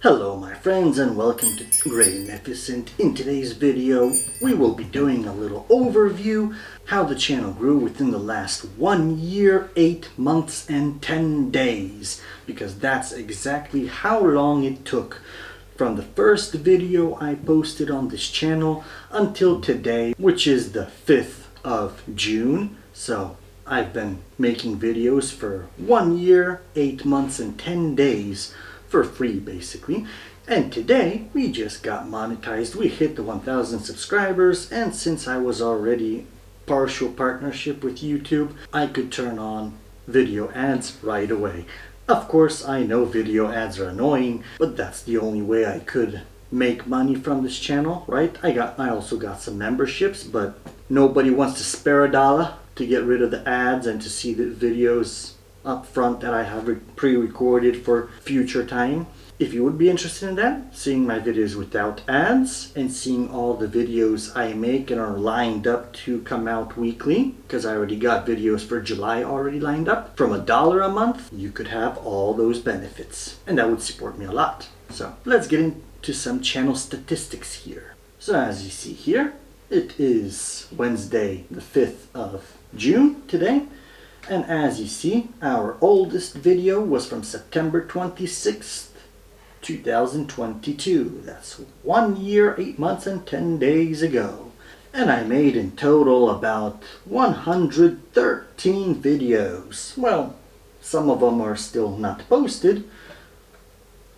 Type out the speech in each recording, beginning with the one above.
Hello my friends and welcome to Grainificent. In today's video we will be doing a little overview how the channel grew within the last 1 year, 8 months and 10 days, because that's exactly how long it took from the first video I posted on this channel until today, which is the 5th of June. So I've been making videos for 1 year, 8 months and 10 days for free basically, and today we just got monetized. We hit the 1,000 subscribers, and since I was already partial partnership with YouTube, I could turn on video ads right away. Of course I know video ads are annoying, but that's the only way I could make money from this channel, right? I also got some memberships, but nobody wants to spare a dollar to get rid of the ads and to see the videos up front that I have pre-recorded for future time. If you would be interested in that, seeing my videos without ads and seeing all the videos I make and are lined up to come out weekly, because I already got videos for July already lined up, from $1 a month, you could have all those benefits, and that would support me a lot. So let's get into some channel statistics here. So as you see here, it is Wednesday the 5th of June today. And as you see, our oldest video was from September 26th, 2022. That's 1 year, 8 months and 10 days ago. And I made in total about 113 videos. Well, some of them are still not posted.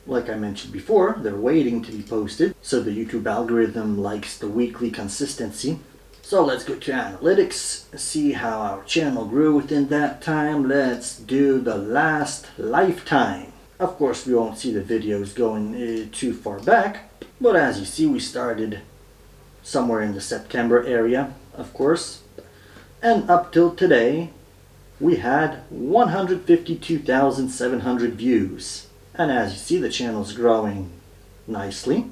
Like I mentioned before, they're waiting to be posted. So the YouTube algorithm likes the weekly consistency. So let's go to analytics, see how our channel grew within that time. Let's do the last lifetime. Of course, we won't see the videos going too far back, but as you see, we started somewhere in the September area, of course. And up till today, we had 152,700 views. And as you see, the channel's growing nicely.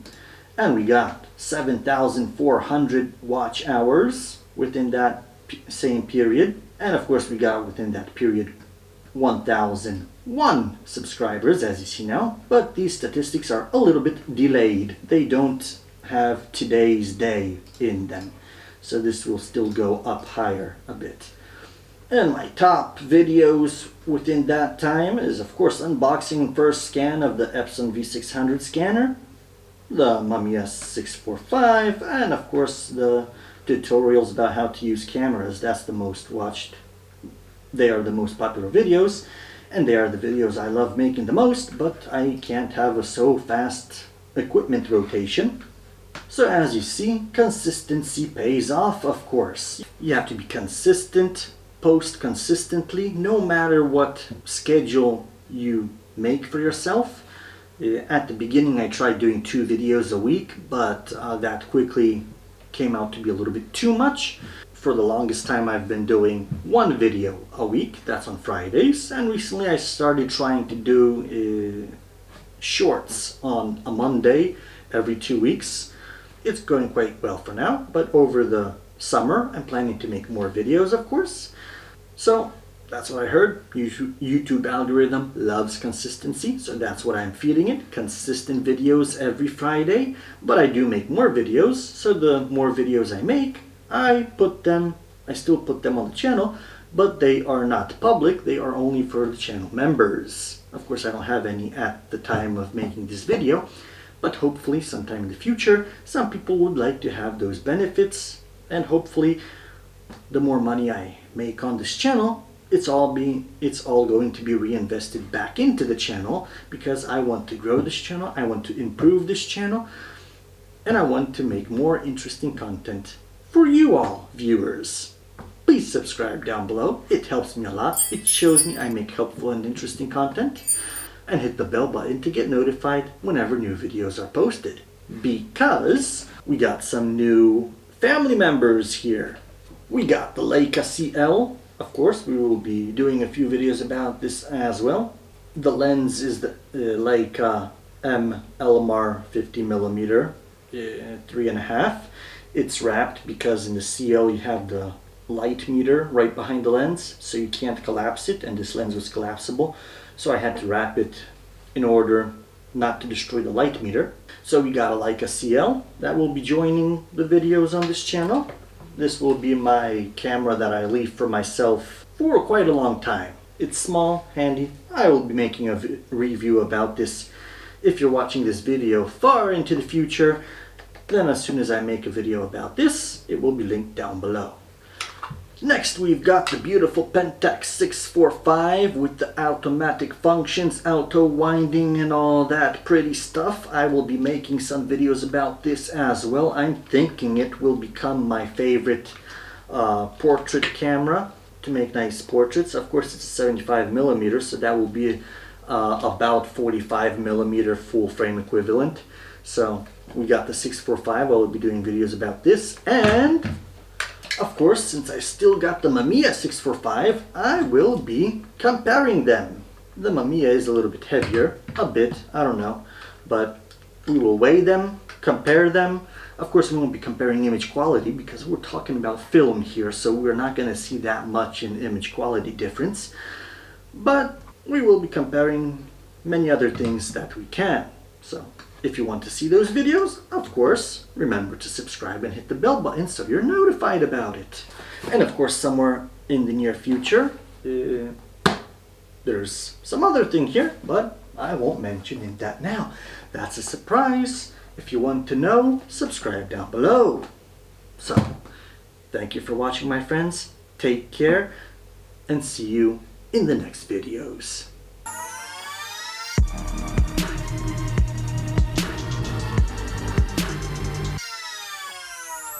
And we got 7,400 watch hours within that same period. And of course we got within that period 1,001 subscribers, as you see now. But these statistics are a little bit delayed. They don't have today's day in them. So this will still go up higher a bit. And my top videos within that time is of course unboxing and first scan of the Epson V600 scanner, the Mummy S645, and of course the tutorials about how to use cameras. That's the most watched. They are the most popular videos, and they are the videos I love making the most, but I can't have a so fast equipment rotation. So as you see, consistency pays off, of course. You have to be consistent, post consistently, no matter what schedule you make for yourself. At the beginning I tried doing 2 videos a week, but that quickly came out to be a little bit too much. For the longest time I've been doing 1 video a week, that's on Fridays, and recently I started trying to do shorts on a Monday every 2 weeks. It's going quite well for now, but over the summer I'm planning to make more videos, of course. So that's what I heard. YouTube algorithm loves consistency, so that's what I'm feeding it. Consistent videos every Friday, but I do make more videos, so the more videos I make, I still put them on the channel, but they are not public. They are only for the channel members. Of course, I don't have any at the time of making this video, but hopefully sometime in the future, some people would like to have those benefits, and hopefully the more money I make on this channel, it's all going to be reinvested back into the channel, because I want to grow this channel, I want to improve this channel, and I want to make more interesting content for you all viewers. Please subscribe down below. It helps me a lot. It shows me I make helpful and interesting content. And hit the bell button to get notified whenever new videos are posted, because we got some new family members here. We got the Leica CL. Of course, we will be doing a few videos about this as well. The lens is the Leica M LMR 50mm 3.5. It's wrapped because in the CL you have the light meter right behind the lens, so you can't collapse it, and this lens was collapsible. So I had to wrap it in order not to destroy the light meter. So we got a Leica CL that will be joining the videos on this channel. This will be my camera that I leave for myself for quite a long time. It's small, handy. I will be making a review about this if you're watching this video far into the future. Then as soon as I make a video about this, it will be linked down below. Next we've got the beautiful Pentax 645 with the automatic functions, auto winding and all that pretty stuff. I will be making some videos about this as well. I'm thinking it will become my favorite portrait camera to make nice portraits. Of course it's 75mm, so that will be about 45mm full frame equivalent. So we got the 645. I will be doing videos about this, and of course, since I still got the Mamiya 645, I will be comparing them. The Mamiya is a little bit heavier, a bit, I don't know, but we will weigh them, compare them. Of course, we won't be comparing image quality because we're talking about film here, so we're not going to see that much in image quality difference. But we will be comparing many other things that we can. So if you want to see those videos, of course, remember to subscribe and hit the bell button so you're notified about it. And of course, somewhere in the near future, there's some other thing here, but I won't mention that now. That's a surprise. If you want to know, subscribe down below. So, thank you for watching, my friends. Take care, and see you in the next videos.